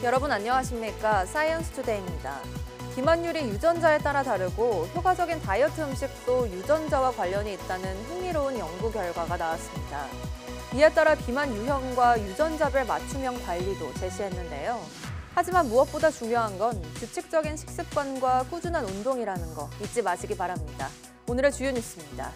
여러분 안녕하십니까? 사이언스 투데이입니다. 비만율이 유전자에 따라 다르고 효과적인 다이어트 음식도 유전자와 관련이 있다는 흥미로운 연구 결과가 나왔습니다. 이에 따라 비만 유형과 유전자별 맞춤형 관리도 제시했는데요. 하지만 무엇보다 중요한 건 규칙적인 식습관과 꾸준한 운동이라는 거 잊지 마시기 바랍니다. 오늘의 주요 뉴스입니다.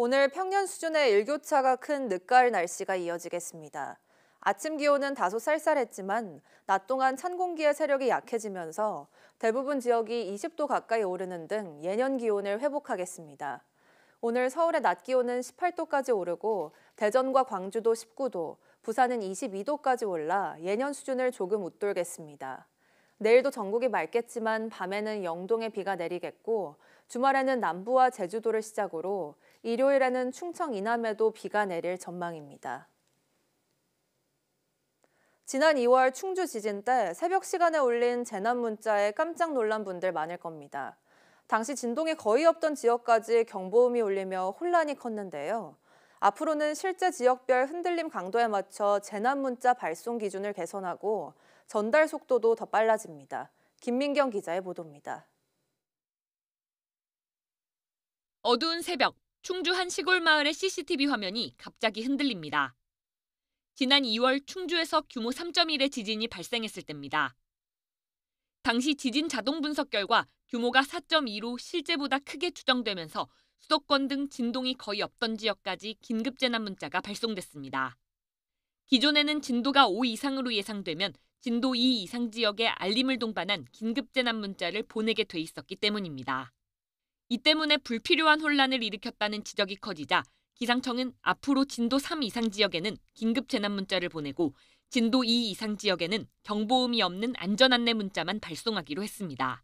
오늘 평년 수준의 일교차가 큰 늦가을 날씨가 이어지겠습니다. 아침 기온은 다소 쌀쌀했지만 낮 동안 찬 공기의 세력이 약해지면서 대부분 지역이 20도 가까이 오르는 등 예년 기온을 회복하겠습니다. 오늘 서울의 낮 기온은 18도까지 오르고 대전과 광주도 19도, 부산은 22도까지 올라 예년 수준을 조금 웃돌겠습니다. 내일도 전국이 맑겠지만 밤에는 영동에 비가 내리겠고 주말에는 남부와 제주도를 시작으로 일요일에는 충청 이남에도 비가 내릴 전망입니다. 지난 2월 충주 지진 때 새벽 시간에 올린 재난 문자에 깜짝 놀란 분들 많을 겁니다. 당시 진동이 거의 없던 지역까지 경보음이 울리며 혼란이 컸는데요. 앞으로는 실제 지역별 흔들림 강도에 맞춰 재난 문자 발송 기준을 개선하고 전달 속도도 더 빨라집니다. 김민경 기자의 보도입니다. 어두운 새벽, 충주 한 시골 마을의 CCTV 화면이 갑자기 흔들립니다. 지난 2월 충주에서 규모 3.1의 지진이 발생했을 때입니다. 당시 지진 자동 분석 결과 규모가 4.2로 실제보다 크게 추정되면서 수도권 등 진동이 거의 없던 지역까지 긴급 재난 문자가 발송됐습니다. 기존에는 진도가 5 이상으로 예상되면 진도 2 이상 지역에 알림을 동반한 긴급 재난 문자를 보내게 돼 있었기 때문입니다. 이 때문에 불필요한 혼란을 일으켰다는 지적이 커지자 기상청은 앞으로 진도 3 이상 지역에는 긴급 재난 문자를 보내고 진도 2 이상 지역에는 경보음이 없는 안전 안내 문자만 발송하기로 했습니다.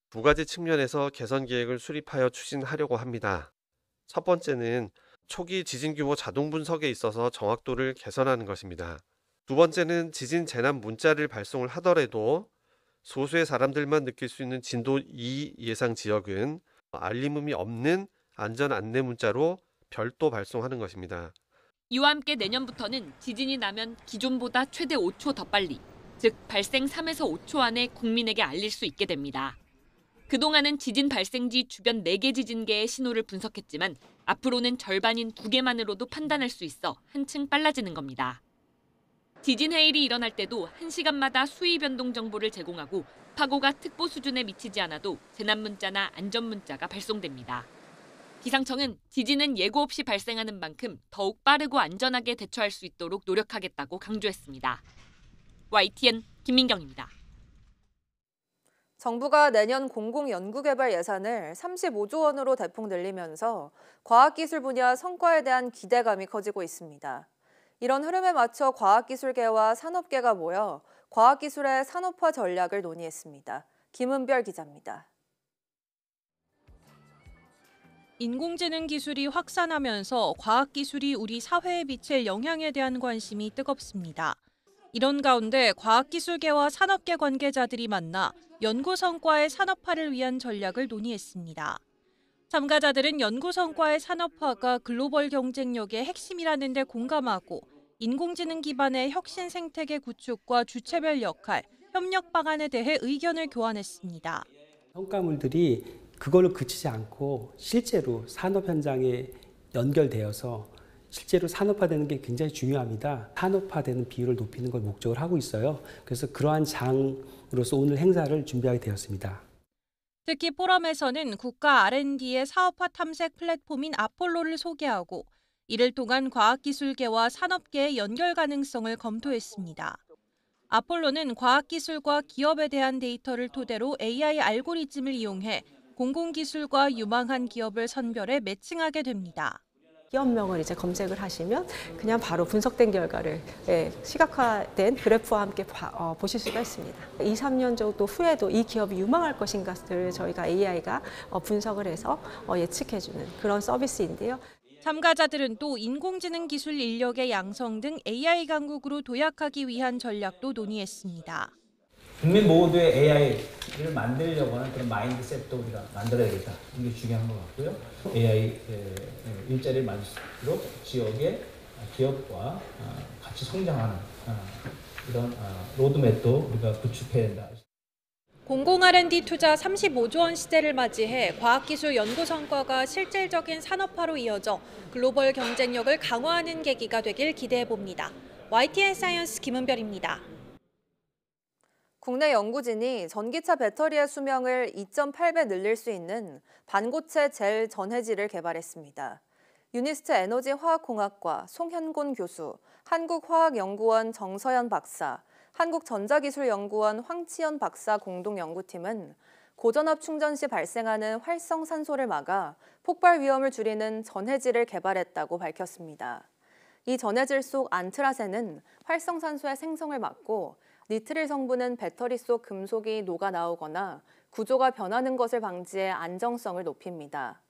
두 가지 측면에서 개선 계획을 수립하여 추진하려고 합니다. 첫 번째는 초기 지진 규모 자동 분석에 있어서 정확도를 개선하는 것입니다. 두 번째는 지진 재난 문자를 발송을 하더라도 소수의 사람들만 느낄 수 있는 진도 2 예상 지역은 알림음이 없는 안전 안내 문자로 별도 발송하는 것입니다. 이와 함께 내년부터는 지진이 나면 기존보다 최대 5초 더 빨리, 즉 발생 3에서 5초 안에 국민에게 알릴 수 있게 됩니다. 그동안은 지진 발생지 주변 4개 지진계의 신호를 분석했지만 앞으로는 절반인 2개만으로도 판단할 수 있어 한층 빨라지는 겁니다. 지진 해일이 일어날 때도 1시간마다 수위 변동 정보를 제공하고 파고가 특보 수준에 미치지 않아도 재난 문자나 안전 문자가 발송됩니다. 기상청은 지진은 예고 없이 발생하는 만큼 더욱 빠르고 안전하게 대처할 수 있도록 노력하겠다고 강조했습니다. YTN 김민경입니다. 정부가 내년 공공연구개발 예산을 35조 원으로 대폭 늘리면서 과학기술 분야 성과에 대한 기대감이 커지고 있습니다. 이런 흐름에 맞춰 과학기술계와 산업계가 모여 과학기술의 산업화 전략을 논의했습니다. 김은별 기자입니다. 인공지능 기술이 확산하면서 과학기술이 우리 사회에 미칠 영향에 대한 관심이 뜨겁습니다. 이런 가운데 과학기술계와 산업계 관계자들이 만나 연구 성과의 산업화를 위한 전략을 논의했습니다. 참가자들은 연구 성과의 산업화가 글로벌 경쟁력의 핵심이라는 데 공감하고 인공지능 기반의 혁신 생태계 구축과 주체별 역할, 협력 방안에 대해 의견을 교환했습니다. 성과물들이 그걸로 그치지 않고 실제로 산업 현장에 연결되어서 실제로 산업화되는 게 굉장히 중요합니다. 산업화되는 비율을 높이는 걸 목적으로 하고 있어요. 그래서 그러한 장으로서 오늘 행사를 준비하게 되었습니다. 특히 포럼에서는 국가 R&D의 사업화 탐색 플랫폼인 아폴로를 소개하고 이를 통한 과학기술계와 산업계의 연결 가능성을 검토했습니다. 아폴로는 과학기술과 기업에 대한 데이터를 토대로 AI 알고리즘을 이용해 공공기술과 유망한 기업을 선별해 매칭하게 됩니다. 기업명을 이제 검색을 하시면 그냥 바로 분석된 결과를 시각화된 그래프와 함께 보실 수가 있습니다. 2, 3년 정도 후에도 이 기업이 유망할 것인가를 저희가 AI가 분석을 해서 예측해주는 그런 서비스인데요. 참가자들은 또 인공지능 기술 인력의 양성 등 AI 강국으로 도약하기 위한 전략도 논의했습니다. 국민 모두의 AI를 만들려고 하는 그런 마인드셋도 우리가 만들어야겠다. 이게 중요한 것 같고요. AI 일자리를 만들수록 지역의 기업과 같이 성장하는 이런 로드맵도 우리가 구축해야 된다. 공공 R&D 투자 35조 원 시대를 맞이해 과학기술 연구 성과가 실질적인 산업화로 이어져 글로벌 경쟁력을 강화하는 계기가 되길 기대해 봅니다. YTN 사이언스 김은별입니다. 국내 연구진이 전기차 배터리의 수명을 2.8배 늘릴 수 있는 반고체 젤 전해질을 개발했습니다. 유니스트 에너지 화학공학과 송현곤 교수, 한국화학연구원 정서연 박사, 한국전자기술연구원 황치연 박사 공동연구팀은 고전압 충전 시 발생하는 활성산소를 막아 폭발 위험을 줄이는 전해질을 개발했다고 밝혔습니다. 이 전해질 속 안트라센은 활성산소의 생성을 막고 니트릴 성분은 배터리 속 금속이 녹아 나오거나 구조가 변하는 것을 방지해 안정성을 높입니다.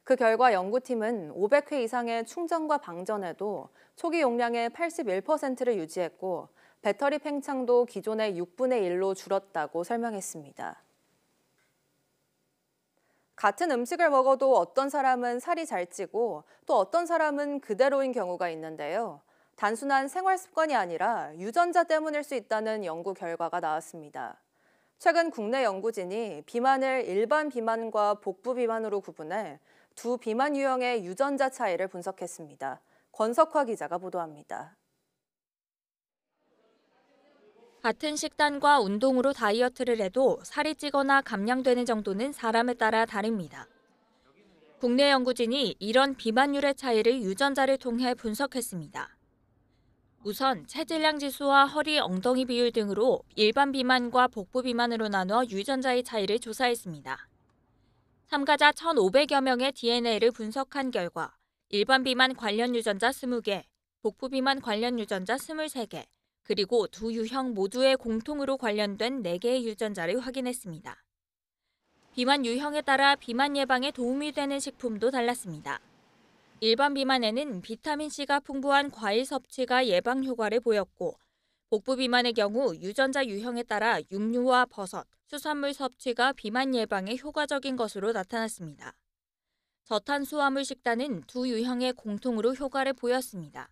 그 결과 연구팀은 500회 이상의 충전과 방전에도 초기 용량의 81%를 유지했고 배터리 팽창도 기존의 6분의 1로 줄었다고 설명했습니다. 같은 음식을 먹어도 어떤 사람은 살이 잘 찌고 또 어떤 사람은 그대로인 경우가 있는데요. 단순한 생활 습관이 아니라 유전자 때문일 수 있다는 연구 결과가 나왔습니다. 최근 국내 연구진이 비만을 일반 비만과 복부 비만으로 구분해 두 비만 유형의 유전자 차이를 분석했습니다. 권석화 기자가 보도합니다. 같은 식단과 운동으로 다이어트를 해도 살이 찌거나 감량되는 정도는 사람에 따라 다릅니다. 국내 연구진이 이런 비만율의 차이를 유전자를 통해 분석했습니다. 우선 체질량 지수와 허리 엉덩이 비율 등으로 일반 비만과 복부 비만으로 나눠 유전자의 차이를 조사했습니다. 참가자 1,500여 명의 DNA를 분석한 결과 일반 비만 관련 유전자 20개, 복부 비만 관련 유전자 23개, 그리고 두 유형 모두의 공통으로 관련된 4개의 유전자를 확인했습니다. 비만 유형에 따라 비만 예방에 도움이 되는 식품도 달랐습니다. 일반 비만에는 비타민C가 풍부한 과일 섭취가 예방 효과를 보였고, 복부 비만의 경우 유전자 유형에 따라 육류와 버섯, 수산물 섭취가 비만 예방에 효과적인 것으로 나타났습니다. 저탄수화물 식단은 두 유형의 공통으로 효과를 보였습니다.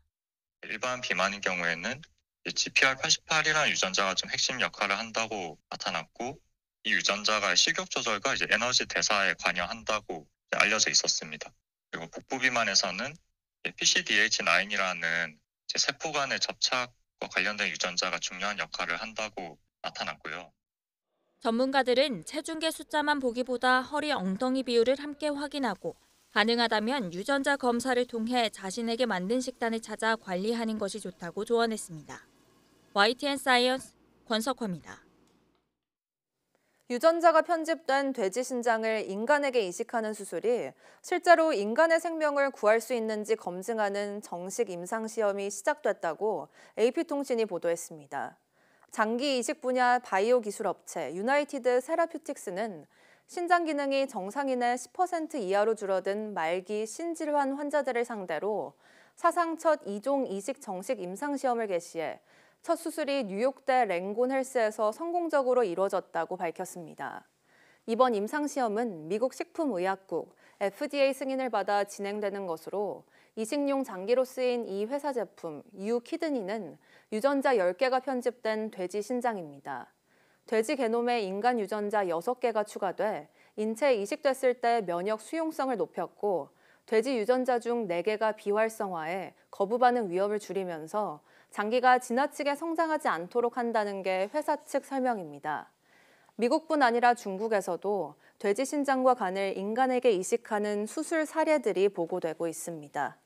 일반 비만인 경우에는 GPR88이라는 유전자가 좀 핵심 역할을 한다고 나타났고, 이 유전자가 식욕 조절과 에너지 대사에 관여한다고 알려져 있었습니다. 그리고 복부 비만에서는 PCDH9이라는 세포 간의 접착과 관련된 유전자가 중요한 역할을 한다고 나타났고요. 전문가들은 체중계 숫자만 보기보다 허리 엉덩이 비율을 함께 확인하고 가능하다면 유전자 검사를 통해 자신에게 맞는 식단을 찾아 관리하는 것이 좋다고 조언했습니다. YTN 사이언스 권석화입니다. 유전자가 편집된 돼지 신장을 인간에게 이식하는 수술이 실제로 인간의 생명을 구할 수 있는지 검증하는 정식 임상시험이 시작됐다고 AP통신이 보도했습니다. 장기 이식 분야 바이오 기술 업체 유나이티드 세라퓨틱스는 신장 기능이 정상인의 10% 이하로 줄어든 말기 신질환 환자들을 상대로 사상 첫 2종 이식 정식 임상시험을 개시해 첫 수술이 뉴욕대 랭곤 헬스에서 성공적으로 이루어졌다고 밝혔습니다. 이번 임상시험은 미국 식품의약국 FDA 승인을 받아 진행되는 것으로 이식용 장기로 쓰인 이 회사 제품 유키드니는 유전자 10개가 편집된 돼지 신장입니다. 돼지 게놈에 인간 유전자 6개가 추가돼 인체에 이식됐을 때 면역 수용성을 높였고 돼지 유전자 중 4개가 비활성화해 거부 반응 위험을 줄이면서 장기가 지나치게 성장하지 않도록 한다는 게 회사 측 설명입니다. 미국뿐 아니라 중국에서도 돼지 신장과 간을 인간에게 이식하는 수술 사례들이 보고되고 있습니다.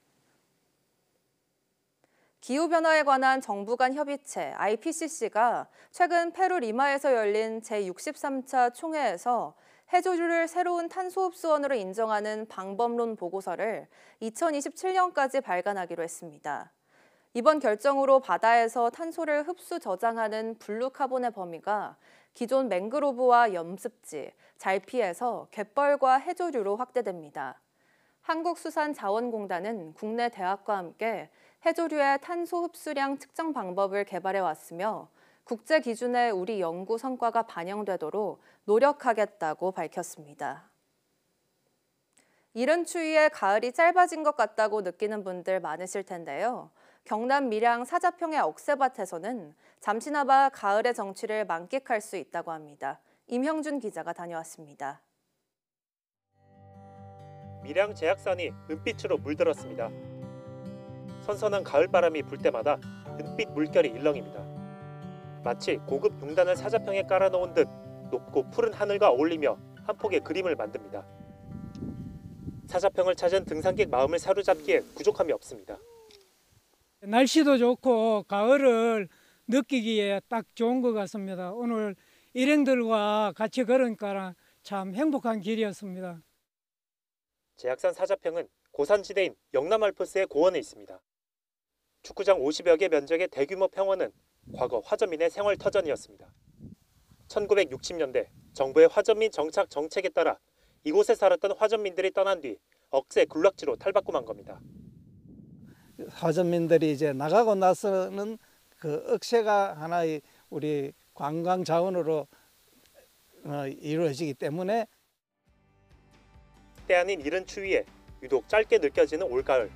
기후변화에 관한 정부 간 협의체 IPCC가 최근 페루 리마에서 열린 제63차 총회에서 해조류를 새로운 탄소 흡수원으로 인정하는 방법론 보고서를 2027년까지 발간하기로 했습니다. 이번 결정으로 바다에서 탄소를 흡수 저장하는 블루카본의 범위가 기존 맹그로브와 염습지, 잘피에서 갯벌과 해조류로 확대됩니다. 한국수산자원공단은 국내 대학과 함께 해조류의 탄소 흡수량 측정 방법을 개발해 왔으며 국제 기준에 우리 연구 성과가 반영되도록 노력하겠다고 밝혔습니다. 이른 추위에 가을이 짧아진 것 같다고 느끼는 분들 많으실 텐데요. 경남 밀양 사자평의 억새밭에서는 잠시나마 가을의 정취를 만끽할 수 있다고 합니다. 임형준 기자가 다녀왔습니다. 밀양 제약산이 은빛으로 물들었습니다. 선선한 가을바람이 불 때마다 은빛 물결이 일렁입니다. 마치 고급 용단을 사자평에 깔아놓은 듯 높고 푸른 하늘과 어울리며 한 폭의 그림을 만듭니다. 사자평을 찾은 등산객 마음을 사로잡기에 부족함이 없습니다. 날씨도 좋고 가을을 느끼기에 딱 좋은 것 같습니다. 오늘 일행들과 같이 걸으니까 참 행복한 길이었습니다. 제약산 사자평은 고산지대인 영남알프스의 고원에 있습니다. 축구장 50여 개 면적의 대규모 평원은 과거 화전민의 생활터전이었습니다. 1960년대 정부의 화전민 정착 정책에 따라 이곳에 살았던 화전민들이 떠난 뒤 억새 군락지로 탈바꿈한 겁니다. 화전민들이 이제 나가고 나서는 그 억새가 하나의 우리 관광 자원으로 이루어지기 때문에 때 아닌 이른 추위에 유독 짧게 느껴지는 올가을.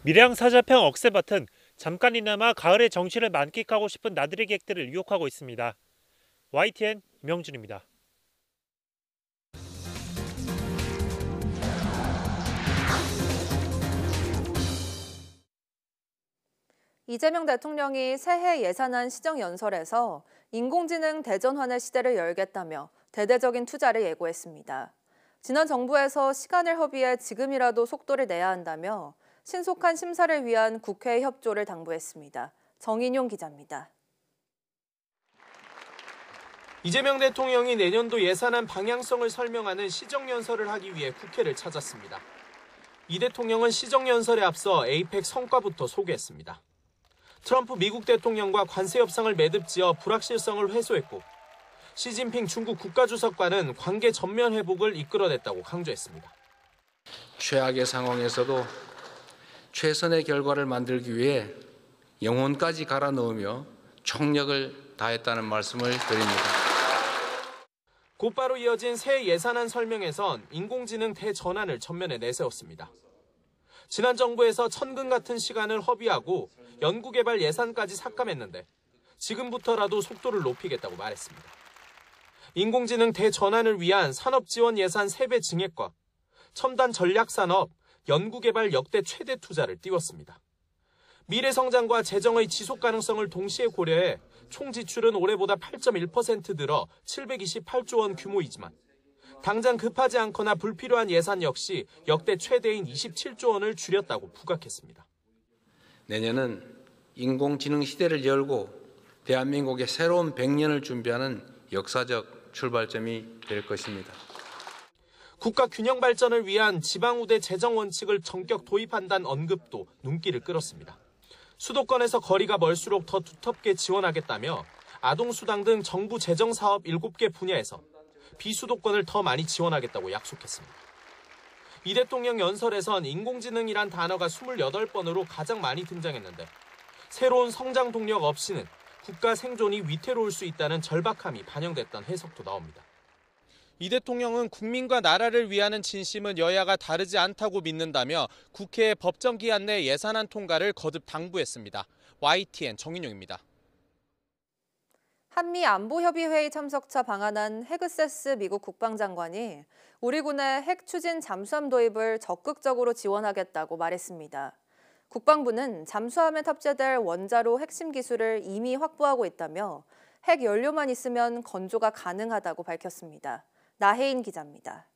밀양 사자평 억새밭은 잠깐이나마 가을의 정취를 만끽하고 싶은 나들이 객들을 유혹하고 있습니다. YTN 임영준입니다. 이재명 대통령이 새해 예산안 시정연설에서 인공지능 대전환의 시대를 열겠다며 대대적인 투자를 예고했습니다. 지난 정부에서 시간을 허비해 지금이라도 속도를 내야 한다며 신속한 심사를 위한 국회의 협조를 당부했습니다. 정인용 기자입니다. 이재명 대통령이 내년도 예산안 방향성을 설명하는 시정연설을 하기 위해 국회를 찾았습니다. 이 대통령은 시정연설에 앞서 에이펙 성과부터 소개했습니다. 트럼프 미국 대통령과 관세 협상을 매듭지어 불확실성을 해소했고 시진핑 중국 국가주석과는 관계 전면 회복을 이끌어냈다고 강조했습니다. 최악의 상황에서도 최선의 결과를 만들기 위해 영혼까지 갈아 넣으며 총력을 다했다는 말씀을 드립니다. 곧바로 이어진 새 예산안 설명에선 인공지능 대전환을 전면에 내세웠습니다. 지난 정부에서 천금 같은 시간을 허비하고 연구개발 예산까지 삭감했는데 지금부터라도 속도를 높이겠다고 말했습니다. 인공지능 대전환을 위한 산업지원 예산 3배 증액과 첨단 전략산업, 연구개발 역대 최대 투자를 띄웠습니다. 미래성장과 재정의 지속 가능성을 동시에 고려해 총 지출은 올해보다 8.1% 늘어 728조 원 규모이지만 당장 급하지 않거나 불필요한 예산 역시 역대 최대인 27조 원을 줄였다고 부각했습니다. 내년은 인공지능 시대를 열고 대한민국의 새로운 100년을 준비하는 역사적 출발점이 될 것입니다. 국가 균형 발전을 위한 지방우대 재정 원칙을 전격 도입한다는 언급도 눈길을 끌었습니다. 수도권에서 거리가 멀수록 더 두텁게 지원하겠다며 아동수당 등 정부 재정사업 7개 분야에서 비수도권을 더 많이 지원하겠다고 약속했습니다. 이 대통령 연설에선 인공지능이란 단어가 28번으로 가장 많이 등장했는데 새로운 성장 동력 없이는 국가 생존이 위태로울 수 있다는 절박함이 반영됐다는 해석도 나옵니다. 이 대통령은 국민과 나라를 위하는 진심은 여야가 다르지 않다고 믿는다며 국회의 법정 기한 내 예산안 통과를 거듭 당부했습니다. YTN 정인용입니다. 한미 안보협의회의 참석차 방한한 헤그세스 미국 국방장관이 우리 군의 핵 추진 잠수함 도입을 적극적으로 지원하겠다고 말했습니다. 국방부는 잠수함에 탑재될 원자로 핵심 기술을 이미 확보하고 있다며 핵 연료만 있으면 건조가 가능하다고 밝혔습니다. 나혜인 기자입니다.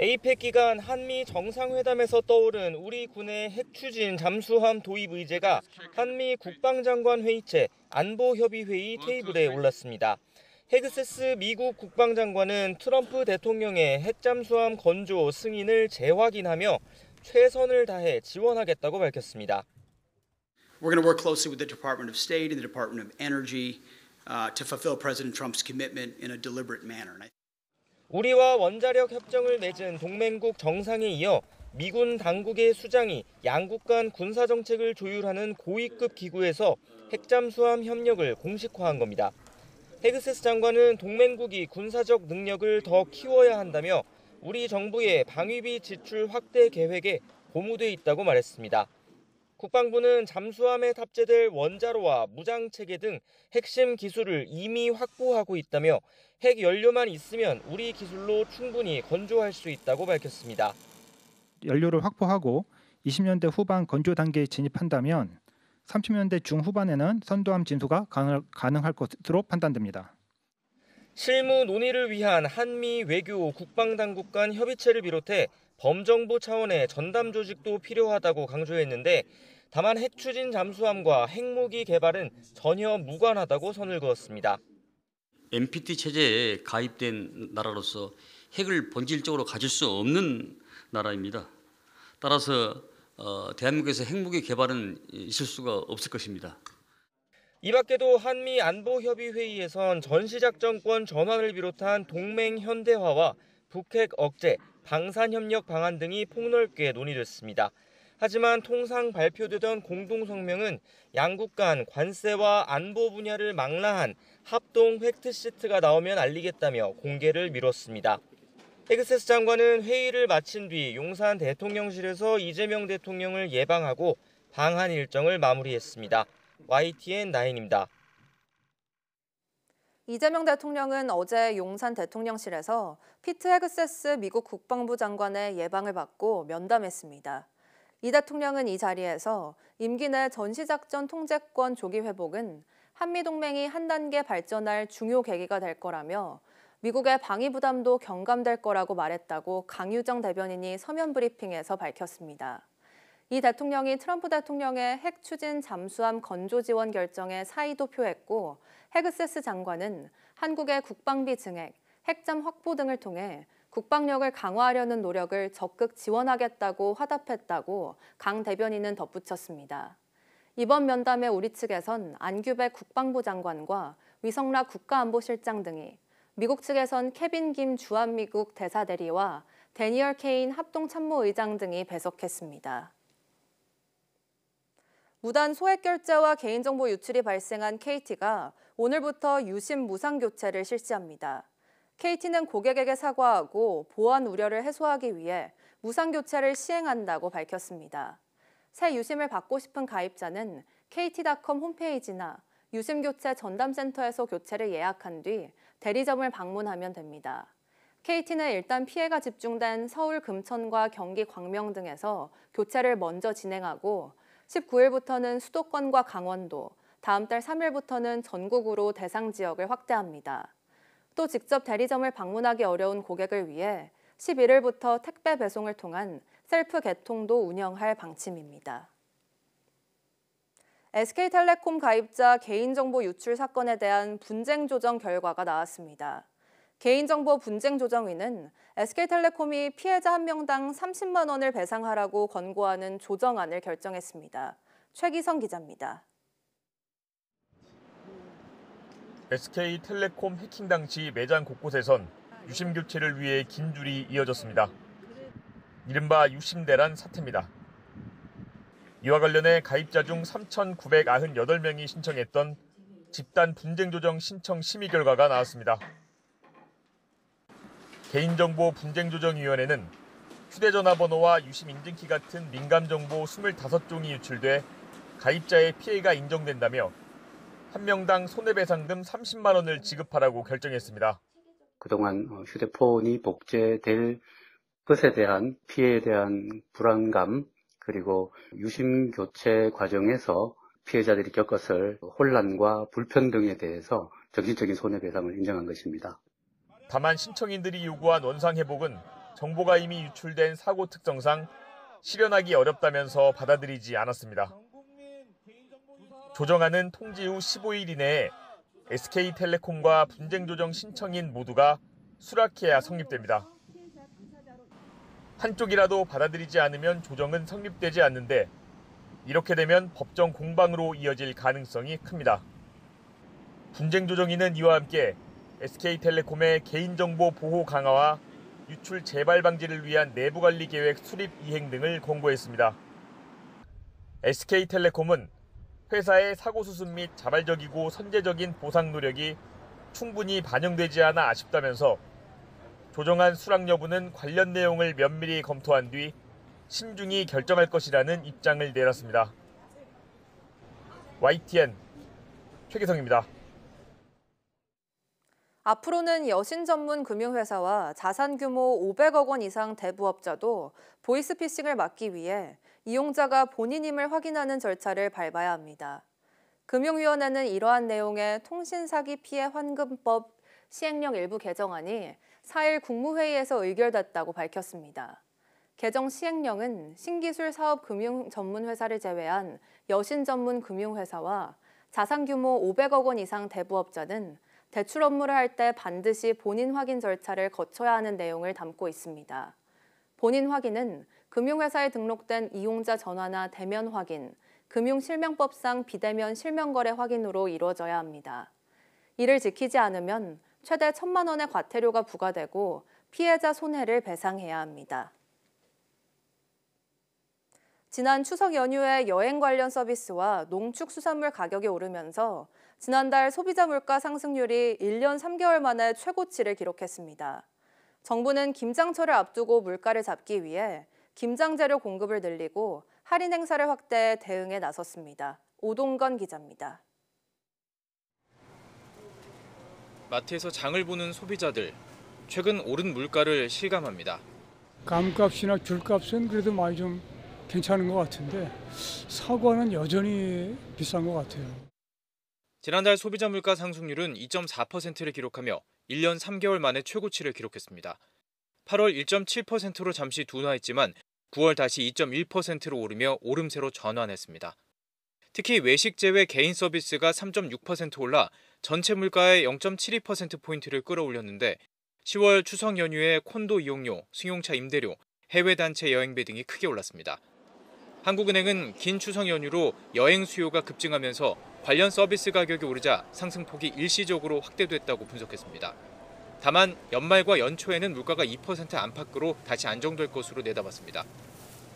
에이펙 기간 한미 정상회담에서 떠오른 우리 군의 핵 추진 잠수함 도입 의제가 한미 국방장관 회의체 안보협의회의 테이블에 올랐습니다. 헤그세스 미국 국방장관은 트럼프 대통령의 핵잠수함 건조 승인을 재확인하며 최선을 다해 지원하겠다고 밝혔습니다. We're going to work closely with the Department of State and the Department of Energy to fulfill President Trump's commitment in a deliberate manner. 우리와 원자력 협정을 맺은 동맹국 정상에 이어 미군 당국의 수장이 양국 간 군사 정책을 조율하는 고위급 기구에서 핵잠수함 협력을 공식화한 겁니다. 헤그세스 장관은 동맹국이 군사적 능력을 더 키워야 한다며 우리 정부의 방위비 지출 확대 계획에 고무돼 있다고 말했습니다. 국방부는 잠수함에 탑재될 원자로와 무장체계 등 핵심 기술을 이미 확보하고 있다며 핵 연료만 있으면 우리 기술로 충분히 건조할 수 있다고 밝혔습니다. 연료를 확보하고 20년대 후반 건조 단계에 진입한다면 30년대 중후반에는 선두함 진수가 가능할 것으로 판단됩니다. 실무 논의를 위한 한미 외교 국방당국 간 협의체를 비롯해 범정부 차원의 전담 조직도 필요하다고 강조했는데 다만 핵 추진 잠수함과 핵무기 개발은 전혀 무관하다고 선을 그었습니다. NPT 체제에 가입된 나라로서 핵을 본질적으로 가질 수 없는 나라입니다. 따라서 대한민국에서 핵무기 개발은 있을 수가 없을 것입니다. 이 밖에도 한미 안보협의회의에선 전시작전권 전환을 비롯한 동맹 현대화와 북핵 억제, 방산협력 방안 등이 폭넓게 논의됐습니다. 하지만 통상 발표되던 공동성명은 양국 간 관세와 안보 분야를 망라한 합동 팩트시트가 나오면 알리겠다며 공개를 미뤘습니다. 헤그세스 장관은 회의를 마친 뒤 용산 대통령실에서 이재명 대통령을 예방하고 방한 일정을 마무리했습니다. YTN9입니다. 이재명 대통령은 어제 용산 대통령실에서 피트 헤그세스 미국 국방부 장관의 예방을 받고 면담했습니다. 이 대통령은 이 자리에서 임기 내 전시작전 통제권 조기 회복은 한미동맹이 한 단계 발전할 중요 계기가 될 거라며 미국의 방위 부담도 경감될 거라고 말했다고 강유정 대변인이 서면 브리핑에서 밝혔습니다. 이 대통령이 트럼프 대통령의 핵 추진 잠수함 건조 지원 결정에 사의도 표했고 헤그세스 장관은 한국의 국방비 증액, 핵잠 확보 등을 통해 국방력을 강화하려는 노력을 적극 지원하겠다고 화답했다고 강 대변인은 덧붙였습니다. 이번 면담에 우리 측에선 안규백 국방부 장관과 위성락 국가안보실장 등이, 미국 측에선 케빈 김 주한미국 대사대리와 데니얼 케인 합동참모의장 등이 배석했습니다. 무단 소액 결제와 개인정보 유출이 발생한 KT가 오늘부터 유심 무상 교체를 실시합니다. KT는 고객에게 사과하고 보안 우려를 해소하기 위해 무상 교체를 시행한다고 밝혔습니다. 새 유심을 받고 싶은 가입자는 kt.com 홈페이지나 유심교체 전담센터에서 교체를 예약한 뒤 대리점을 방문하면 됩니다. KT는 일단 피해가 집중된 서울 금천과 경기 광명 등에서 교체를 먼저 진행하고 19일부터는 수도권과 강원도, 다음 달 3일부터는 전국으로 대상 지역을 확대합니다. 또 직접 대리점을 방문하기 어려운 고객을 위해 11일부터 택배 배송을 통한 셀프 개통도 운영할 방침입니다. SK텔레콤 가입자 개인정보 유출 사건에 대한 분쟁 조정 결과가 나왔습니다. 개인정보 분쟁 조정위는 SK텔레콤이 피해자 한 명당 30만 원을 배상하라고 권고하는 조정안을 결정했습니다. 최기성 기자입니다. SK텔레콤 해킹 당시 매장 곳곳에선 유심 교체를 위해 긴 줄이 이어졌습니다. 이른바 유심대란 사태입니다. 이와 관련해 가입자 중 3,998명이 신청했던 집단 분쟁 조정 신청 심의 결과가 나왔습니다. 개인정보 분쟁조정위원회는 휴대전화번호와 유심 인증키 같은 민감정보 25종이 유출돼 가입자의 피해가 인정된다며 한 명당 손해배상금 30만 원을 지급하라고 결정했습니다. 그동안 휴대폰이 복제될 것에 대한 피해에 대한 불안감, 그리고 유심 교체 과정에서 피해자들이 겪었을 혼란과 불편 등에 대해서 정신적인 손해배상을 인정한 것입니다. 다만 신청인들이 요구한 원상회복은 정보가 이미 유출된 사고 특성상 실현하기 어렵다면서 받아들이지 않았습니다. 조정안은 통지 후 15일 이내에 SK텔레콤과 분쟁 조정 신청인 모두가 수락해야 성립됩니다. 한쪽이라도 받아들이지 않으면 조정은 성립되지 않는데 이렇게 되면 법정 공방으로 이어질 가능성이 큽니다. 분쟁 조정위는 이와 함께 SK텔레콤의 개인정보 보호 강화와 유출 재발 방지를 위한 내부관리 계획 수립 이행 등을 권고했습니다. SK텔레콤은 회사의 사고 수습 및 자발적이고 선제적인 보상 노력이 충분히 반영되지 않아 아쉽다면서 조정안 수락 여부는 관련 내용을 면밀히 검토한 뒤 신중히 결정할 것이라는 입장을 내놨습니다. YTN 최기성입니다. 앞으로는 여신 전문 금융회사와 자산 규모 500억 원 이상 대부업자도 보이스피싱을 막기 위해 이용자가 본인임을 확인하는 절차를 밟아야 합니다. 금융위원회는 이러한 내용의 통신사기 피해 환급법 시행령 일부 개정안이 4일 국무회의에서 의결됐다고 밝혔습니다. 개정 시행령은 신기술 사업 금융 전문 회사를 제외한 여신 전문 금융회사와 자산 규모 500억 원 이상 대부업자는 대출 업무를 할 때 반드시 본인 확인 절차를 거쳐야 하는 내용을 담고 있습니다. 본인 확인은 금융회사에 등록된 이용자 전화나 대면 확인, 금융실명법상 비대면 실명거래 확인으로 이루어져야 합니다. 이를 지키지 않으면 최대 1,000만 원의 과태료가 부과되고 피해자 손해를 배상해야 합니다. 지난 추석 연휴에 여행 관련 서비스와 농축수산물 가격이 오르면서 지난달 소비자 물가 상승률이 1년 3개월 만에 최고치를 기록했습니다. 정부는 김장철을 앞두고 물가를 잡기 위해 김장 재료 공급을 늘리고 할인 행사를 확대해 대응에 나섰습니다. 오동건 기자입니다. 마트에서 장을 보는 소비자들, 최근 오른 물가를 실감합니다. 감값이나 귤값은 그래도 많이 좀 괜찮은 것 같은데 사과는 여전히 비싼 것 같아요. 지난달 소비자 물가 상승률은 2.4%를 기록하며 1년 3개월 만에 최고치를 기록했습니다. 8월 1.7%로 잠시 둔화했지만 9월 다시 2.1%로 오르며 오름세로 전환했습니다. 특히 외식 제외 개인 서비스가 3.6% 올라 전체 물가의 0.72%포인트를 끌어올렸는데 10월 추석 연휴에 콘도 이용료, 승용차 임대료, 해외 단체 여행비 등이 크게 올랐습니다. 한국은행은 긴 추석 연휴로 여행 수요가 급증하면서 관련 서비스 가격이 오르자 상승폭이 일시적으로 확대됐다고 분석했습니다. 다만 연말과 연초에는 물가가 2% 안팎으로 다시 안정될 것으로 내다봤습니다.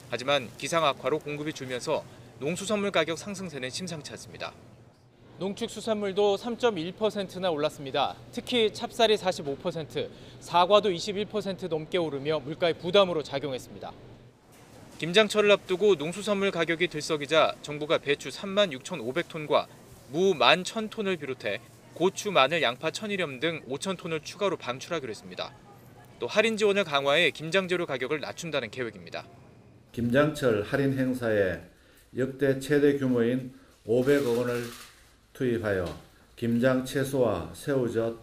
하지만 기상 악화로 공급이 줄면서 농수산물 가격 상승세는 심상치 않습니다. 농축수산물도 3.1%나 올랐습니다. 특히 찹쌀이 45%, 사과도 21% 넘게 오르며 물가의 부담으로 작용했습니다. 김장철을 앞두고 농수산물 가격이 들썩이자 정부가 배추 36,500톤과 무 11,000톤을 비롯해 고추, 마늘, 양파, 천일염 등 5,000톤을 추가로 방출하기로 했습니다. 또 할인 지원을 강화해 김장재료 가격을 낮춘다는 계획입니다. 김장철 할인 행사에 역대 최대 규모인 500억 원을 투입하여 김장 채소와 새우젓,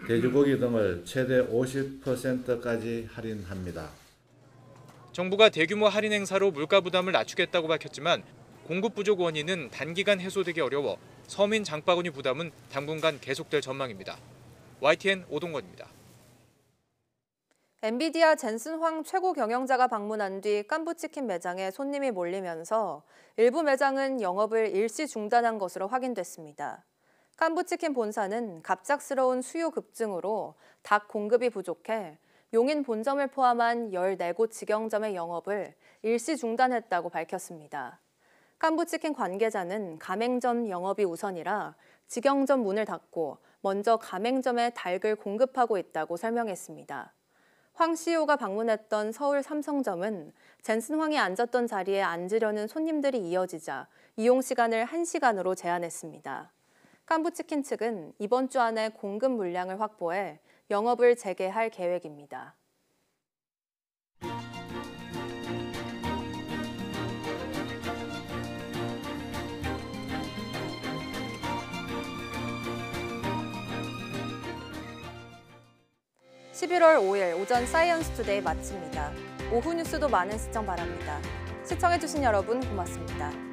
돼지고기 등을 최대 50%까지 할인합니다. 정부가 대규모 할인 행사로 물가 부담을 낮추겠다고 밝혔지만 공급 부족 원인은 단기간 해소되기 어려워 서민 장바구니 부담은 당분간 계속될 전망입니다. YTN 오동건입니다. 엔비디아 젠슨 황 최고 경영자가 방문한 뒤 깐부치킨 매장에 손님이 몰리면서 일부 매장은 영업을 일시 중단한 것으로 확인됐습니다. 깐부치킨 본사는 갑작스러운 수요 급증으로 닭 공급이 부족해 용인 본점을 포함한 14곳 직영점의 영업을 일시 중단했다고 밝혔습니다. 깐부치킨 관계자는 가맹점 영업이 우선이라 직영점 문을 닫고 먼저 가맹점에 닭을 공급하고 있다고 설명했습니다. 황 CEO가 방문했던 서울 삼성점은 젠슨 황이 앉았던 자리에 앉으려는 손님들이 이어지자 이용 시간을 1시간으로 제한했습니다. 깐부치킨 측은 이번 주 안에 공급 물량을 확보해 영업을 재개할 계획입니다. 11월 5일 오전 사이언스 투데이 마칩니다. 오후 뉴스도 많은 시청 바랍니다. 시청해주신 여러분 고맙습니다.